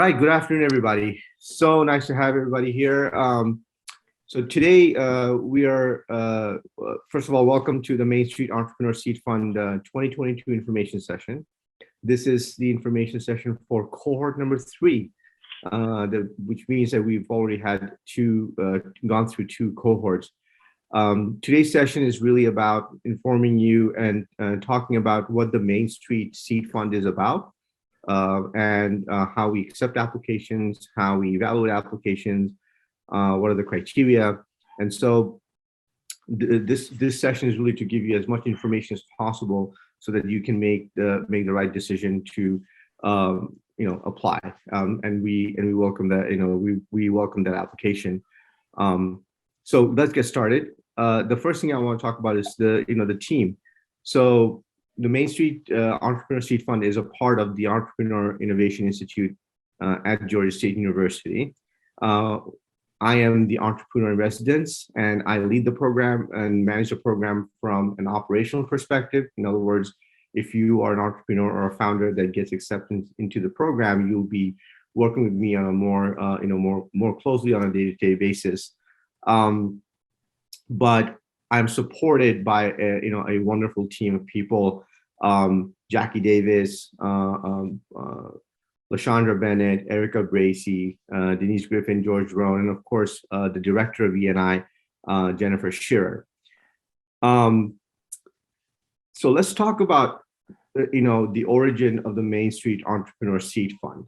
right, good afternoon, everybody. So nice to have everybody here. So today we are, first of all, welcome to the Main Street Entrepreneur Seed Fund 2022 information session. This is the information session for cohort number 3, which means that we've already had gone through 2 cohorts. Today's session is really about informing you and talking about what the Main Street Seed Fund is about. And how we accept applications, how we evaluate applications, what are the criteria. And so this session is really to give you as much information as possible so that you can make the right decision to apply. And we welcome that, we welcome that application. So let's get started. The first thing I want to talk about is the team. So the Main Street Entrepreneur Seed Fund is a part of the Entrepreneur Innovation Institute at Georgia State University. I am the entrepreneur in residence, and I lead the program and manage the program from an operational perspective. In other words, if you are an entrepreneur or a founder that gets accepted into the program, you'll be working with me on a more closely on a day-to-day basis. But I'm supported by a wonderful team of people, Jackie Davis, LaShondra Bennett, Erica Gracie, Denise Griffin, George Rohn, and of course, the director of ENI, Jennifer Shearer. So let's talk about, the origin of the Main Street Entrepreneur Seed Fund.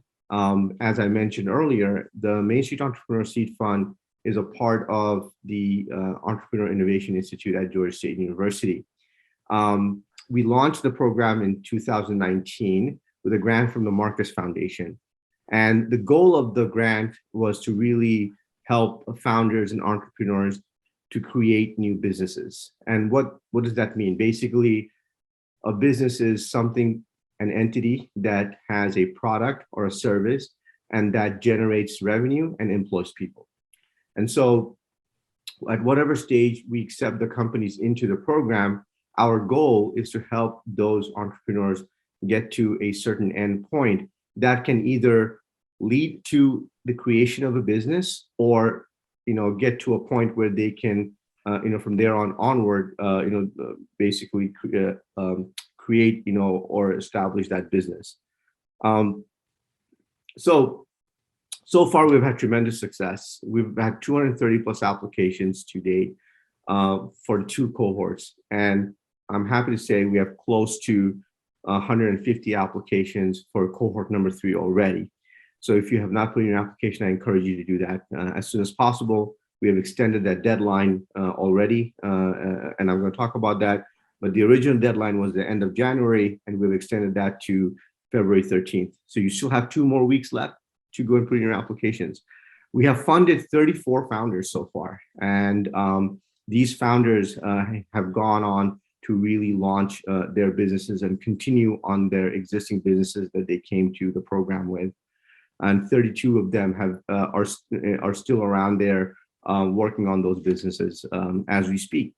As I mentioned earlier, the Main Street Entrepreneur Seed Fund is a part of the Entrepreneur Innovation Institute at Georgia State University. We launched the program in 2019 with a grant from the Marcus Foundation. And the goal of the grant was to really help founders and entrepreneurs to create new businesses. And what does that mean? Basically, a business is an entity that has a product or a service and that generates revenue and employs people. And so at whatever stage we accept the companies into the program, our goal is to help those entrepreneurs get to a certain end point that can either lead to the creation of a business or, get to a point where they can, from there onward, basically create, or establish that business. So far, we've had tremendous success. We've had 230 plus applications to date for 2 cohorts. And I'm happy to say we have close to 150 applications for cohort number 3 already. So if you have not put in your application, I encourage you to do that as soon as possible. We have extended that deadline already, and I'm going to talk about that. But the original deadline was the end of January, and we've extended that to February 13th. So you still have 2 more weeks left to go and put in your applications. We have funded 34 founders so far, and these founders have gone on to really launch their businesses and continue on their existing businesses that they came to the program with. And 32 of them are still around there working on those businesses as we speak.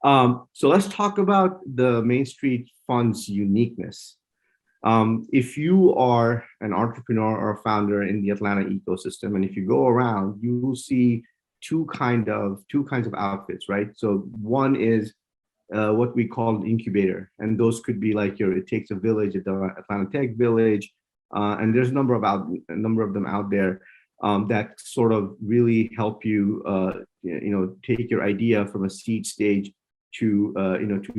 So let's talk about the Main Street Fund's uniqueness. If you are an entrepreneur or a founder in the Atlanta ecosystem, and if you go around, you will see two kinds of outfits, right? So one is what we call an incubator, and those could be like It Takes a Village at the Atlanta Tech Village, and there's a number of them out there that sort of really help you, take your idea from a seed stage to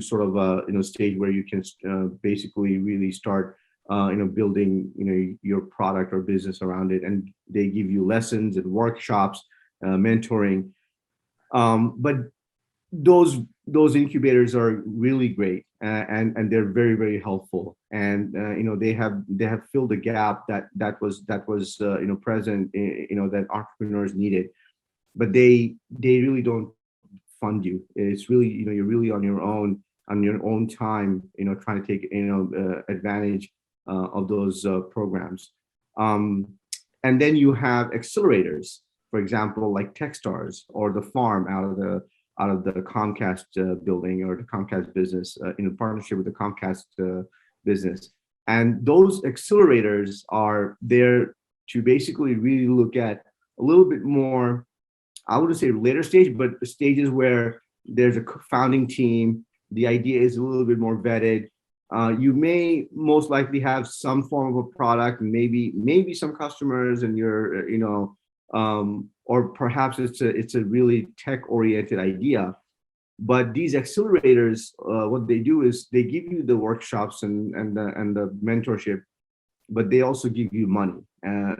sort of a stage where you can basically really start building your product or business around it, and they give you lessons and workshops, mentoring, but those incubators are really great, and they're very, very helpful, and they have filled a gap that was present, that entrepreneurs needed, but they really don't fund you. It's really, you're really on your own time, trying to take advantage of those programs. And then you have accelerators, for example, like Techstars or the Farm out of the Comcast building, or the Comcast business, in partnership with the Comcast business. And those accelerators are there to basically really look at a little bit more, I wouldn't say later stage, but stages where there's a founding team, the idea is a little bit more vetted. You may most likely have some form of a product, maybe some customers, and you're, or perhaps it's a really tech-oriented idea. But these accelerators, what they do is they give you the workshops and the mentorship, but they also give you money.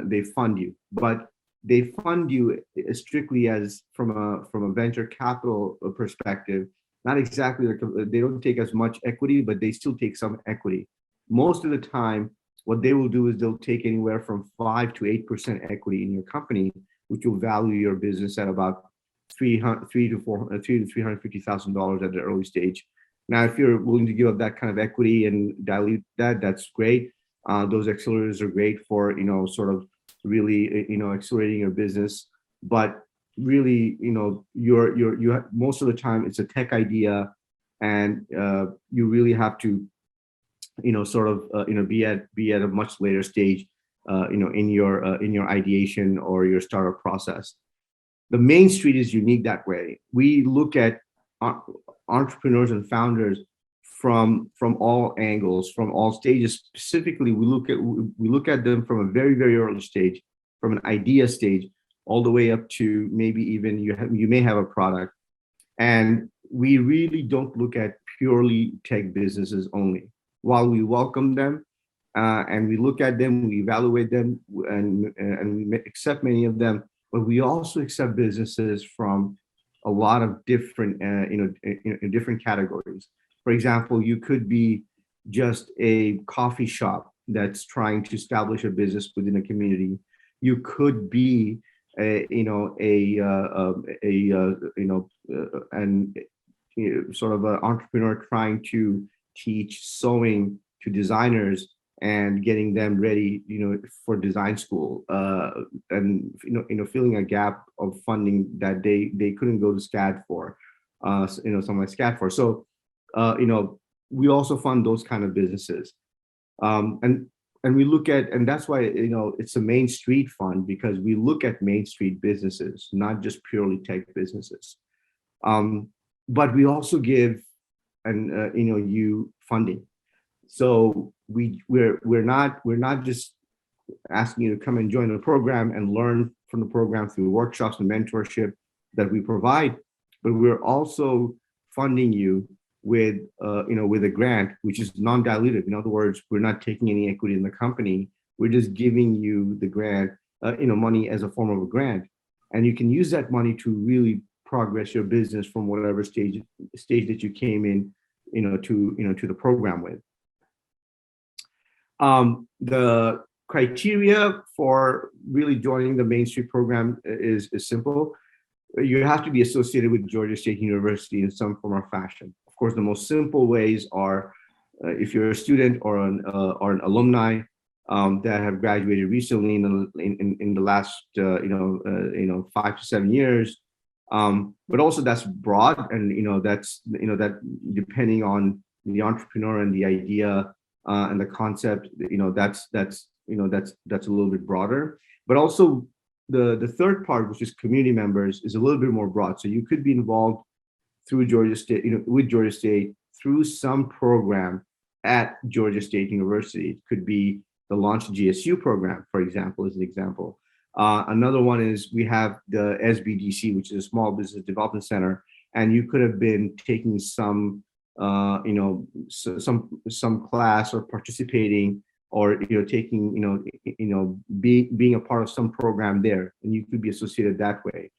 They fund you, but they fund you strictly as from a venture capital perspective. Not exactly like they don't take as much equity, but they still take some equity. Most of the time, what they will do is they'll take anywhere from 5 to 8% equity in your company, which will value your business at about three to $350,000 at the early stage. Now, if you're willing to give up that kind of equity and dilute that, that's great. Those accelerators are great for sort of really accelerating your business. But really, you have, most of the time it's a tech idea, and you really have to sort of be at a much later stage in your ideation or your startup process. The main street is unique that way. We look at entrepreneurs and founders from all angles, from all stages. Specifically, we look at them from a very, very early stage, from an idea stage, all the way up to maybe even you may have a product. And we really don't look at purely tech businesses only. While we welcome them and we look at them, we evaluate them, and we accept many of them, but we also accept businesses from a lot of different, different categories. For example, you could be just a coffee shop that's trying to establish a business within a community. You could be sort of an entrepreneur trying to teach sewing to designers and getting them ready, for design school, and filling a gap of funding that they couldn't go to SCAD for, something like SCAD for. So, we also fund those kind of businesses, and we look at, and that's why it's a Main Street fund, because we look at Main Street businesses, not just purely tech businesses. But we also give you funding. So we're not just asking you to come and join the program and learn from the program through workshops and mentorship that we provide, but we're also funding you with a grant, which is non-dilutive. In other words, we're not taking any equity in the company. We're just giving you the grant, money as a form of a grant, and you can use that money to really progress your business from whatever stage that you came in, to the program with. The criteria for really joining the Main Street program is simple. You have to be associated with Georgia State University in some form or fashion. Of course, the most simple ways are if you're a student or an alumni that have graduated recently in the last 5 to 7 years. But also that's broad, and that's that depending on the entrepreneur and the idea and the concept, that's a little bit broader. But also the third part, which is community members, is a little bit more broad. So you could be involved through Georgia State, with Georgia State through some program at Georgia State University. It could be the Launch GSU program, for example, as an example. Another one is we have the SBDC, which is a Small Business Development Center, and you could have been taking some class or participating, or taking being a part of some program there, and you could be associated that way.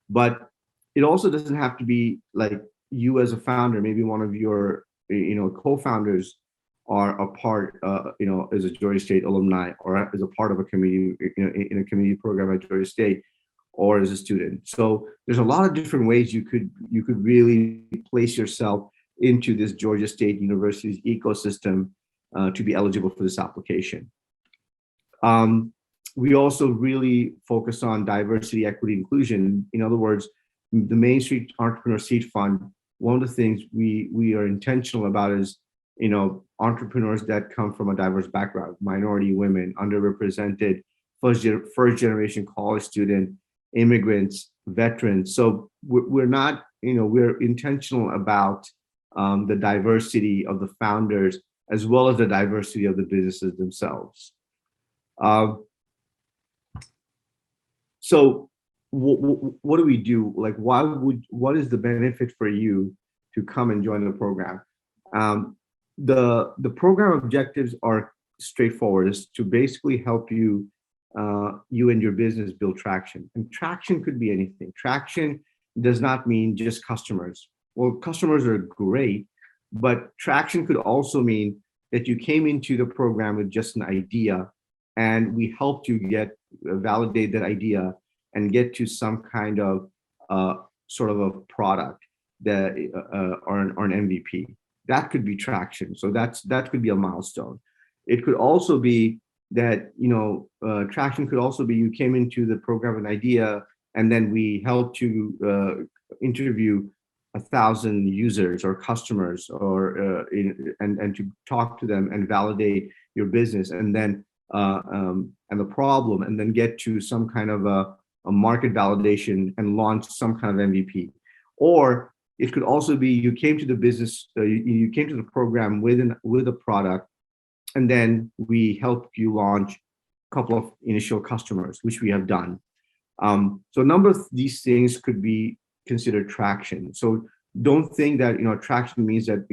But it also doesn't have to be like you as a founder. Maybe one of your co-founders are a part, as a Georgia State alumni, or as a part of a community, in a community program at Georgia State, or as a student. So there's a lot of different ways you could really place yourself into this Georgia State University's ecosystem to be eligible for this application. We also really focus on diversity, equity, inclusion. In other words, the Main Street Entrepreneur Seed Fund, one of the things we are intentional about is entrepreneurs that come from a diverse background, minority women, underrepresented, first generation college student, immigrants, veterans. So we're not, we're intentional about the diversity of the founders as well as the diversity of the businesses themselves. So what do we do? Like, what is the benefit for you to come and join the program? The program objectives are straightforward. Is to basically help you and your business build traction. And traction could be anything. Traction does not mean just customers. Well, customers are great, but traction could also mean that you came into the program with just an idea, and we helped you validate that idea and get to some kind of sort of a product that or an MVP. That could be traction. So that could be a milestone. It could also be that traction could also be you came into the program with an idea, and then we helped you interview 1,000 users or customers, or and to talk to them and validate your business, and then and the problem, and then get to some kind of a market validation and launch some kind of MVP. Or it could also be you came to the business, you came to the program with a product, and then we helped you launch a couple of initial customers, which we have done. So a number of these things could be considered traction. So don't think that traction means that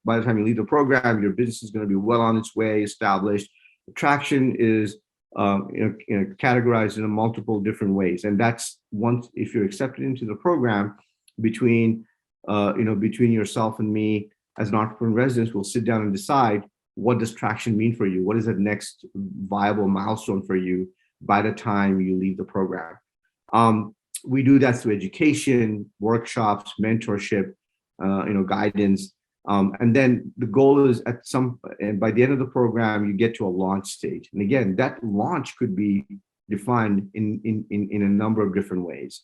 by the time you leave the program, your business is going to be well on its way, established. Traction is categorized in multiple different ways, and that's once if you're accepted into the program, between yourself and me as an entrepreneur resident, we'll sit down and decide what does traction mean for you. What is the next viable milestone for you by the time you leave the program? We do that through education, workshops, mentorship, guidance. And then the goal is and by the end of the program, you get to a launch stage. And again, that launch could be defined in a number of different ways.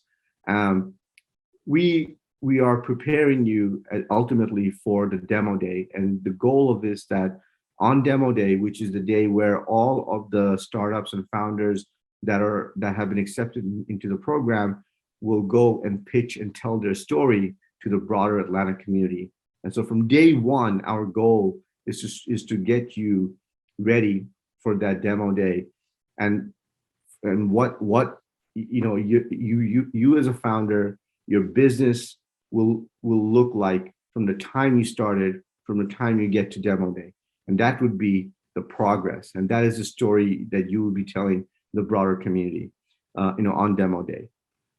We are preparing you ultimately for the demo day. And the goal of this, that on demo day, which is the day where all of the startups and founders that have been accepted into the program will go and pitch and tell their story to the broader Atlanta community. And so from day one, our goal is to get you ready for that demo day. And what you as a founder, your business will look like from the time you started, from the time you get to demo day. And that would be the progress. And that is the story that you will be telling the broader community, on demo day.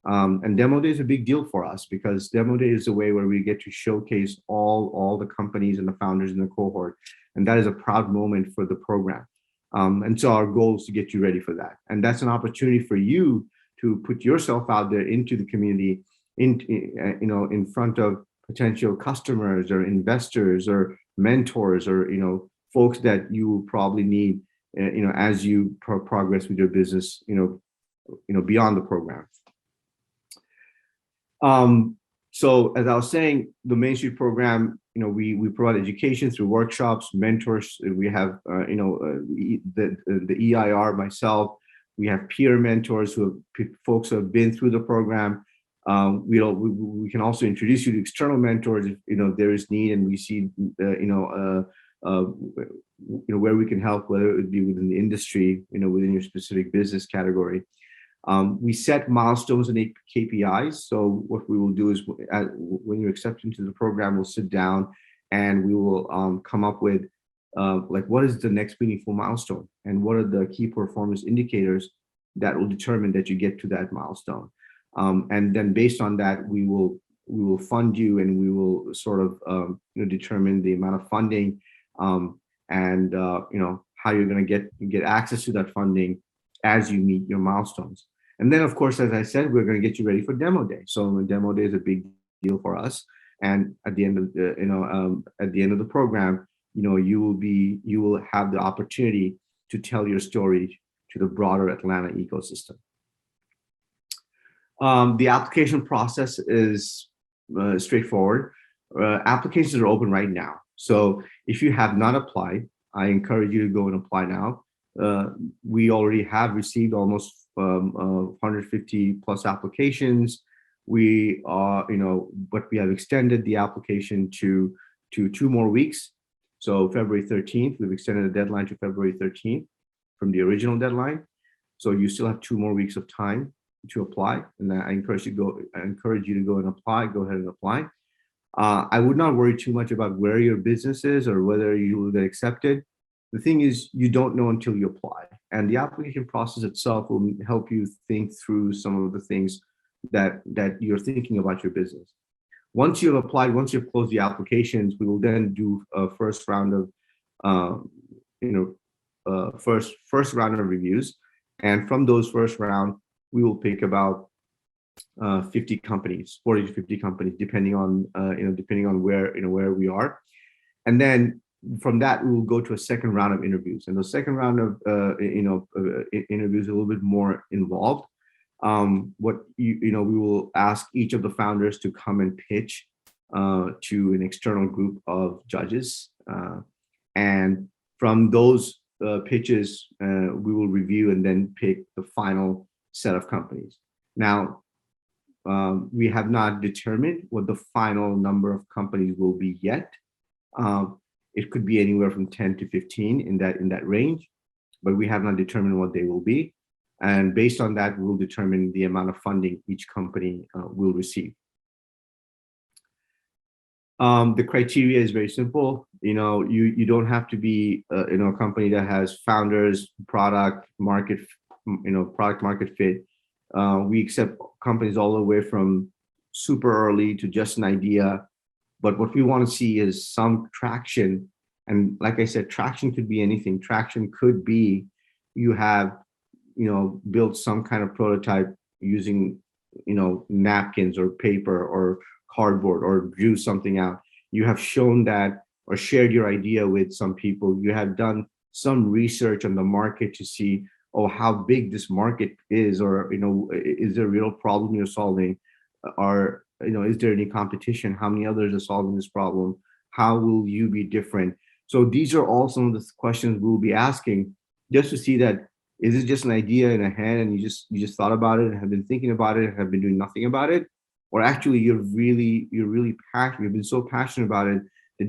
And demo day is a big deal for us, because demo day is a way where we get to showcase all the companies and the founders in the cohort. And that is a proud moment for the program. And so our goal is to get you ready for that. And that's an opportunity for you to put yourself out there into the community, in front of potential customers or investors or mentors, or folks that you will probably need as you progress with your business beyond the program. So as I was saying, the Main Street program, we provide education through workshops, mentors. We have the EIR, myself. We have peer mentors folks who have been through the program. We can also introduce you to external mentors if there is need, and we see where we can help, whether it would be within the industry, within your specific business category. We set milestones and KPIs. So what we will do is, when you accept into the program, we'll sit down and we will come up with what is the next meaningful milestone, and what are the key performance indicators that will determine that you get to that milestone. And then based on that, we will fund you, and we will sort of determine the amount of funding, and how you're going to get access to that funding as you meet your milestones. And then, of course, as I said, we're going to get you ready for demo day. So demo day is a big deal for us. And at the end of the program, you will have the opportunity to tell your story to the broader Atlanta ecosystem. The application process is straightforward. Applications are open right now. So if you have not applied, I encourage you to go and apply now. We already have received almost 150 plus applications. We are, but we have extended the application to 2 more weeks. So February 13th, we've extended the deadline to February 13th from the original deadline. So you still have 2 more weeks of time to apply, and I encourage you to go. I encourage you to go and apply. Go ahead and apply. I would not worry too much about where your business is or whether you will get accepted. The thing is, you don't know until you apply, and the application process itself will help you think through some of the things that you're thinking about your business. Once you've applied, once you've closed the applications, we will then do a first round of, uh, first round of reviews, and from those first round, we will pick about 50 companies, 40 to 50 companies, depending on depending on where we are, and then from that we will go to a second round of interviews, and the second round of interviews are a little bit more involved. We will ask each of the founders to come and pitch to an external group of judges, and from those pitches we will review and then pick the final set of companies. Now, we have not determined what the final number of companies will be yet. It could be anywhere from 10 to 15 in that range, but we have not determined what they will be. And based on that, we'll determine the amount of funding each company will receive. The criteria is very simple. You don't have to be a company that has founders, product market fit. We accept companies all the way from super early to just an idea. But what we want to see is some traction. And like I said, traction could be anything. Traction could be you have, built some kind of prototype using, napkins or paper or cardboard, or drew something out. You have shown that or shared your idea with some people. You have done some research on the market to see, oh, how big this market is, or is there a real problem you're solving, or is there any competition, how many others are solving this problem, how will you be different? So these are all some of the questions we'll be asking, just to see that, is it just an idea in a head and you just thought about it and have been thinking about it and have been doing nothing about it, or actually you're really passionate, you've been so passionate about it that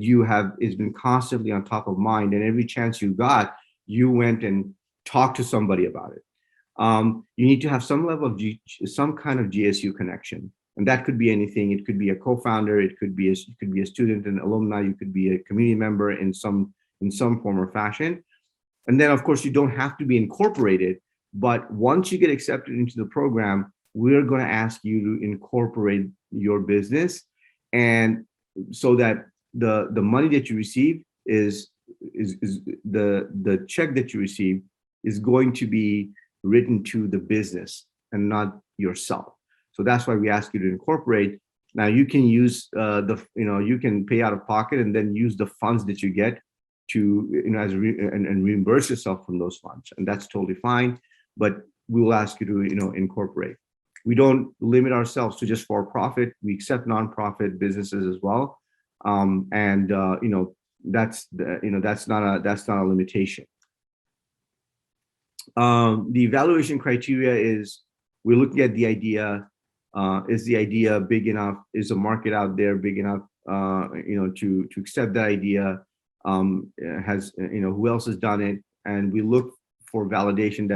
it's been constantly on top of mind, and every chance you got, you went and talked to somebody about it. You need to have some level of some kind of GSU connection, and that could be anything. It could be a co-founder, it could be a student, an alumni, you could be a community member in some form or fashion. And then, of course, you don't have to be incorporated, but once you get accepted into the program, we're going to ask you to incorporate your business, and so that the money that you receive is the check that you receive is going to be written to the business and not yourself. So that's why we ask you to incorporate. Now you can use you can pay out of pocket and then use the funds that you get to and reimburse yourself from those funds, and that's totally fine. But we will ask you to incorporate. We don't limit ourselves to just for-profit. We accept nonprofit businesses as well, and that's not a limitation. The evaluation criteria is, we're looking at the idea. Is the idea big enough? Is the market out there big enough to accept that idea? Who else has done it? And we look for validation,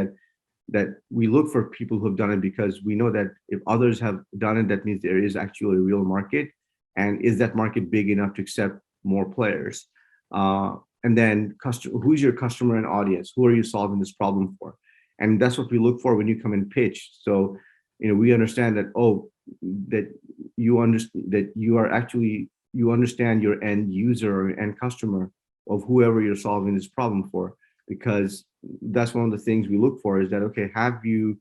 that we look for people who have done it, because we know that if others have done it, that means there is actually a real market. And is that market big enough to accept more players? And then who's your customer and audience? Who are you solving this problem for? And that's what we look for when you come and pitch. So we understand that, that you understand your end user or end customer of whoever you're solving this problem for, because that's one of the things we look for, is that, okay, have you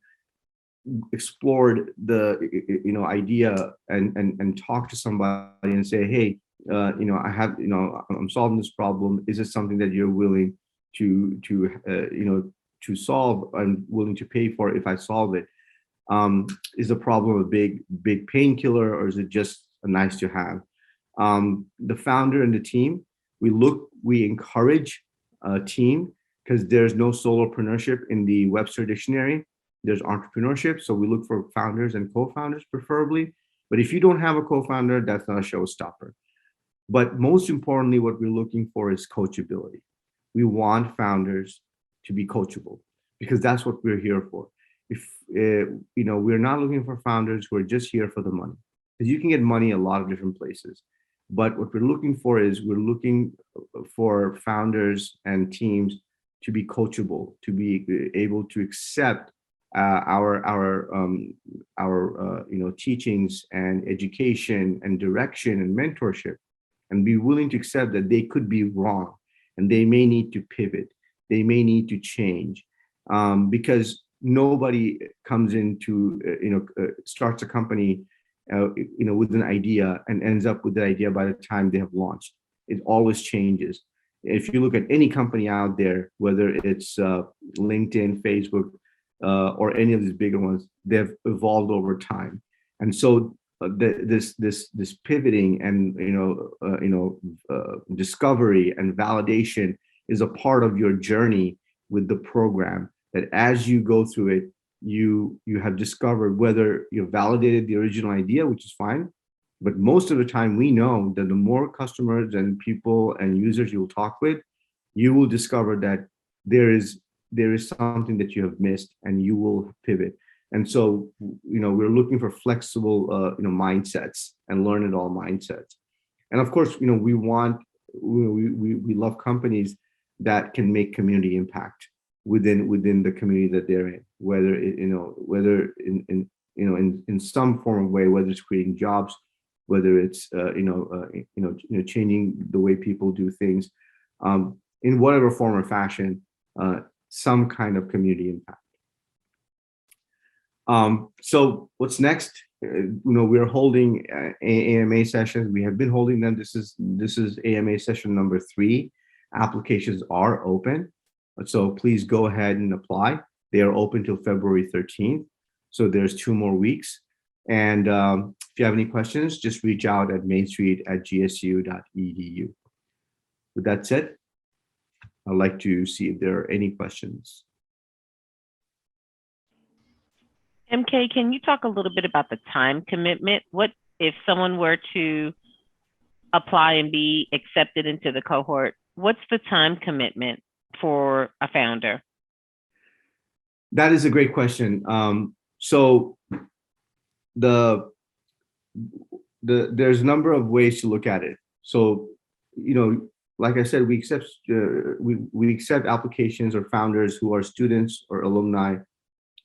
explored the idea and talk to somebody and say, hey, I'm solving this problem. Is it something that you're willing to solve and willing to pay for if I solve it? Is the problem a big painkiller, or is it just a nice to have? The founder and the team, We encourage a team, because there's no solopreneurship in the Webster dictionary. There's entrepreneurship. So we look for founders and co-founders preferably. But if you don't have a co-founder, that's not a showstopper. But most importantly, what we're looking for is coachability. We want founders to be coachable, because that's what we're here for. If we're not looking for founders who are just here for the money, because you can get money a lot of different places. But what we're looking for is we're looking for founders and teams to be coachable, to be able to accept our teachings and education and direction and mentorship, and be willing to accept that they could be wrong and they may need to pivot, they may need to change, because nobody comes into starts a company with an idea and ends up with the idea by the time they have launched. It always changes. If you look at any company out there, whether it's LinkedIn, Facebook, or any of these bigger ones, they've evolved over time. And so this pivoting and discovery and validation is a part of your journey with the program, that as you go through it, you have discovered whether you've validated the original idea, which is fine. But most of the time, we know that the more customers and people and users you'll talk with, you will discover that there is something that you have missed, and you will pivot. And so, we're looking for flexible, mindsets and learn it all mindsets. And of course, we love companies that can make community impact within the community that they're in, whether in some form of way, whether it's creating jobs, whether it's changing the way people do things, in whatever form or fashion, some kind of community impact. So what's next? We're holding AMA sessions. We have been holding them. This is AMA session number 3. Applications are open, so please go ahead and apply. They are open till February 13th, so there's 2 more weeks. And if you have any questions, just reach out at mainstreet@gsu.edu. With that said, I'd like to see if there are any questions. MK, can you talk a little bit about the time commitment? What if someone were to apply and be accepted into the cohort? What's the time commitment for a founder? That is a great question. So there's a number of ways to look at it. So, like I said, we accept applications or founders who are students or alumni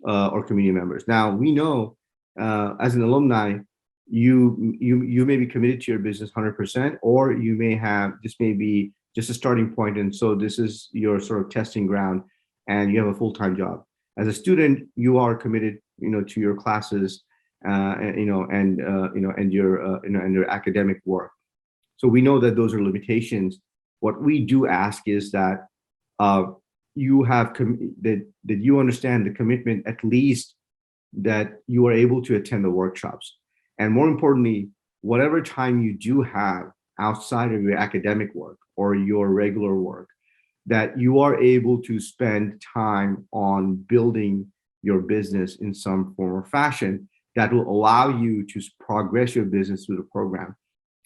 or community members. Now, we know as an alumni, you may be committed to your business 100%, or you may have, this may be just a starting point, and so this is your sort of testing ground, and you have a full-time job. As a student, you are committed, to your classes, and your academic work. So we know that those are limitations. What we do ask is that you have that you understand the commitment, at least that you are able to attend the workshops, and more importantly, whatever time you do have outside of your academic work or your regular work, that you are able to spend time on building your business in some form or fashion that will allow you to progress your business through the program.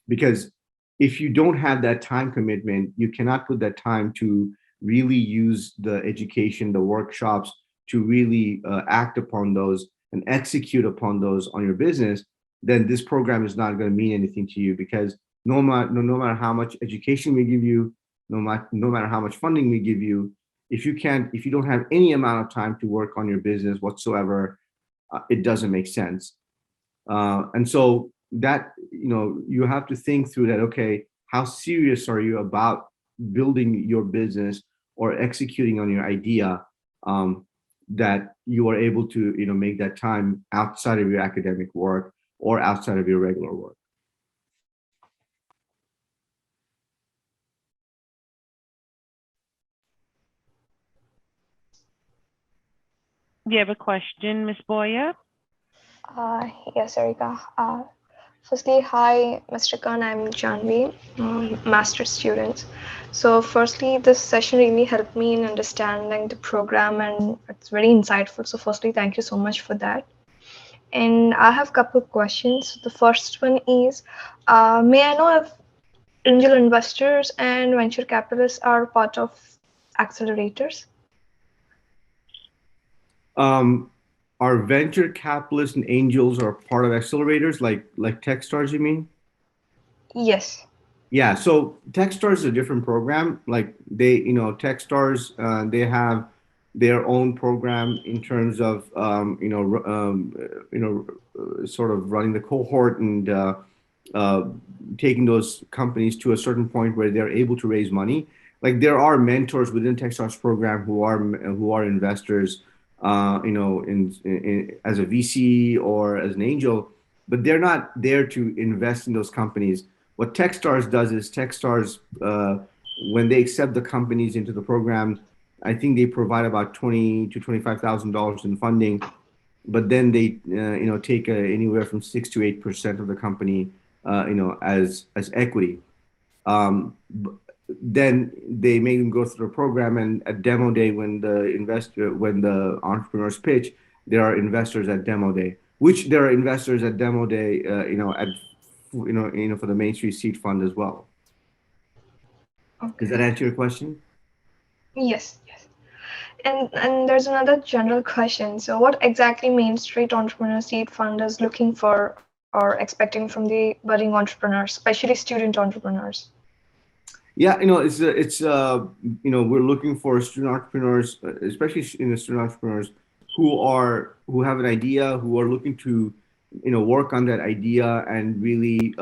Because if you don't have that time commitment, you cannot put that time to really use the education, the workshops, to really act upon those and execute upon those on your business, then this program is not going to mean anything to you, because no matter how much education we give you, no matter how much funding we give you, if you don't have any amount of time to work on your business whatsoever, it doesn't make sense. And so that, you have to think through that. Okay, how serious are you about building your business or executing on your idea, that you are able to, make that time outside of your academic work or outside of your regular work. You have a question, Ms. Boya? Yes, Erika. Firstly, hi, Mr. Khan. I'm Janvi, master's student. So, firstly, this session really helped me in understanding the program, and it's very insightful. So, firstly, thank you so much for that. And I have a couple of questions. The first one is, may I know if angel investors and venture capitalists are part of accelerators? Um, our venture capitalists and angels are part of accelerators, like Techstars, you mean? Yes. Yeah, so Techstars is a different program. Like Techstars, they have their own program in terms of sort of running the cohort and uh, taking those companies to a certain point where they're able to raise money. Like there are mentors within Techstars program who are investors, as a VC or as an angel, but they're not there to invest in those companies. What Techstars does is Techstars, when they accept the companies into the program, I think they provide about $20,000 to $25,000 in funding, but then they take anywhere from 6 to 8% of the company, as equity. Then they make them go through the program, and at demo day, when the entrepreneurs pitch, there are investors at demo day, which there are investors at demo day, for the Main Street Seed Fund as well. Does that Okay. answer your question? Yes. Yes. And there's another general question. So, what exactly Main Street Entrepreneur Seed Fund is looking for or expecting from the budding entrepreneurs, especially student entrepreneurs? Yeah, we're looking for student entrepreneurs, especially student entrepreneurs who have an idea, who are looking to, work on that idea and really,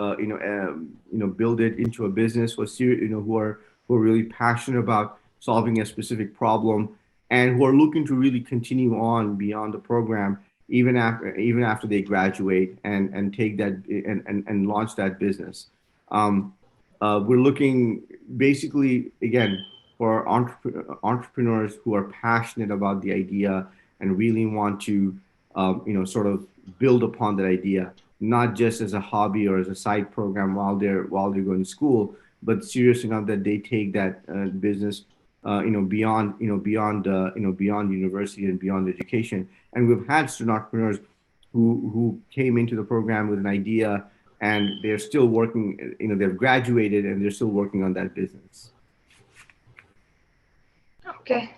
build it into a business. Who are really passionate about solving a specific problem, and who are looking to really continue on beyond the program, even after they graduate and take that and launch that business. We're looking basically again for entrepreneurs who are passionate about the idea and really want to, sort of build upon that idea, not just as a hobby or as a side program while they're going to school, but serious enough that they take that business, beyond university and beyond education. And we've had student entrepreneurs who came into the program with an idea, and they're still working. They've graduated and they're still working on that business. Okay.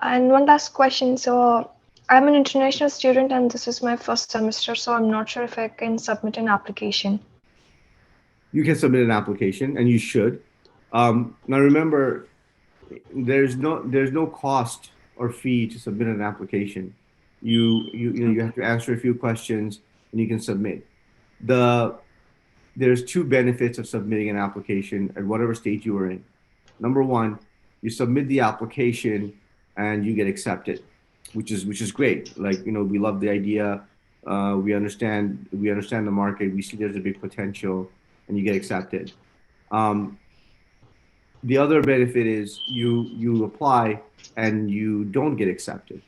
And one last question. So, I'm an international student and this is my first semester, so I'm not sure if I can submit an application. You can submit an application, and you should. Now remember, there's no cost or fee to submit an application. You have to answer a few questions, and you can submit. There's two benefits of submitting an application at whatever stage you are in. Number one, you submit the application and you get accepted, which is great. Like, we love the idea. We understand the market. We see there's a big potential, and you get accepted. Um, the other benefit is you apply and you don't get accepted.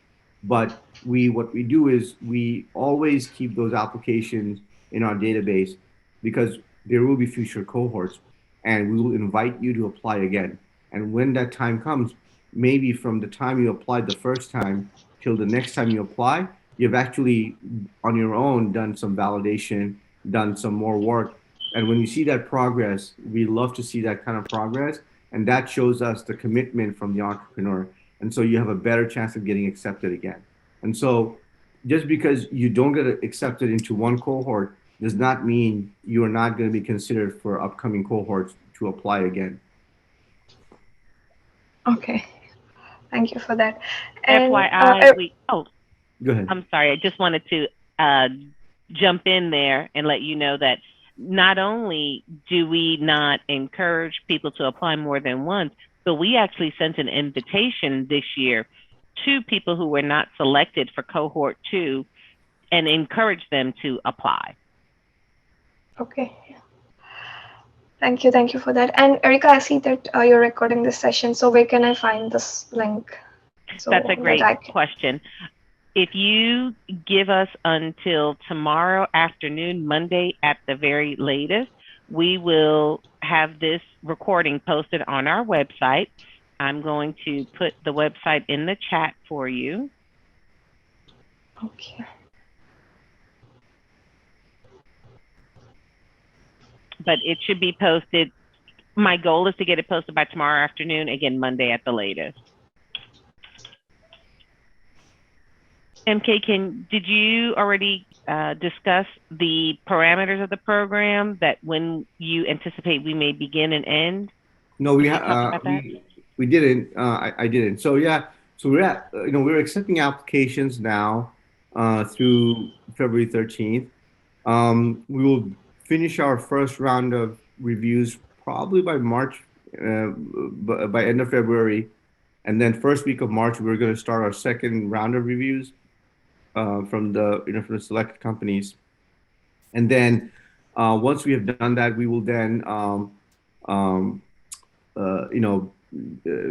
But what we do is we always keep those applications in our database, because there will be future cohorts, and we will invite you to apply again. And when that time comes, maybe from the time you applied the first time till the next time you apply, you've actually on your own done some validation, done some more work. And when you see that progress, we love to see that kind of progress, and that shows us the commitment from the entrepreneur. And so you have a better chance of getting accepted again. And so just because you don't get accepted into one cohort does not mean you are not going to be considered for upcoming cohorts to apply again. Okay. Thank you for that. And FYI, Go ahead. I'm sorry. I just wanted to uh, jump in there and let you know that not only do we not encourage people to apply more than once, but we actually sent an invitation this year to people who were not selected for cohort 2 and encouraged them to apply. okay. Thank you for that. And Erika, I see that you're recording this session. So where can I find this link? So That's a that great I can. question. If you give us until tomorrow afternoon, Monday at the very latest, we will have this recording posted on our website. I'm going to put the website in the chat for you. Okay. But it should be posted. My goal is to get it posted by tomorrow afternoon, again, Monday at the latest. MK, did you already discuss the parameters of the program, that when you anticipate we may begin and end? No, we Did you talk about that? we didn't. I didn't. So yeah, so we're at we're accepting applications now through February 13th. We will finish our first round of reviews probably by March, by end of February, and then first week of March we're going to start our second round of reviews from the from the selected companies, and then once we have done that, we will then um,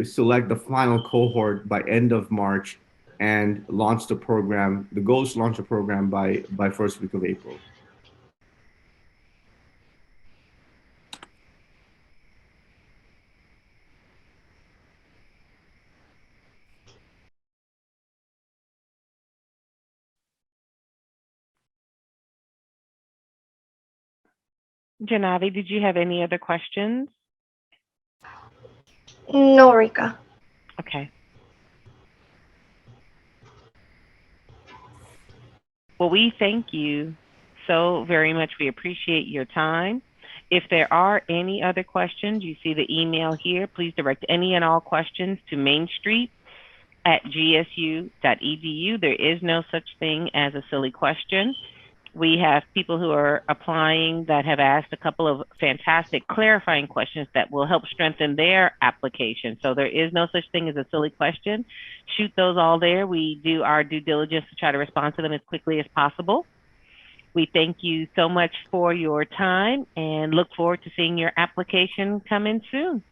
select the final cohort by end of March and launch the program. The goal is to launch the program by first week of April. Janavi, did you have any other questions? No, Rika. Okay. Well, we thank you so very much. We appreciate your time. If there are any other questions, you see the email here. Please direct any and all questions to mainstreet@gsu.edu. There is no such thing as a silly question. We have people who are applying that have asked a couple of fantastic clarifying questions that will help strengthen their application. So there is no such thing as a silly question. Shoot those all there. We do our due diligence to try to respond to them as quickly as possible. We thank you so much for your time and look forward to seeing your application come in soon.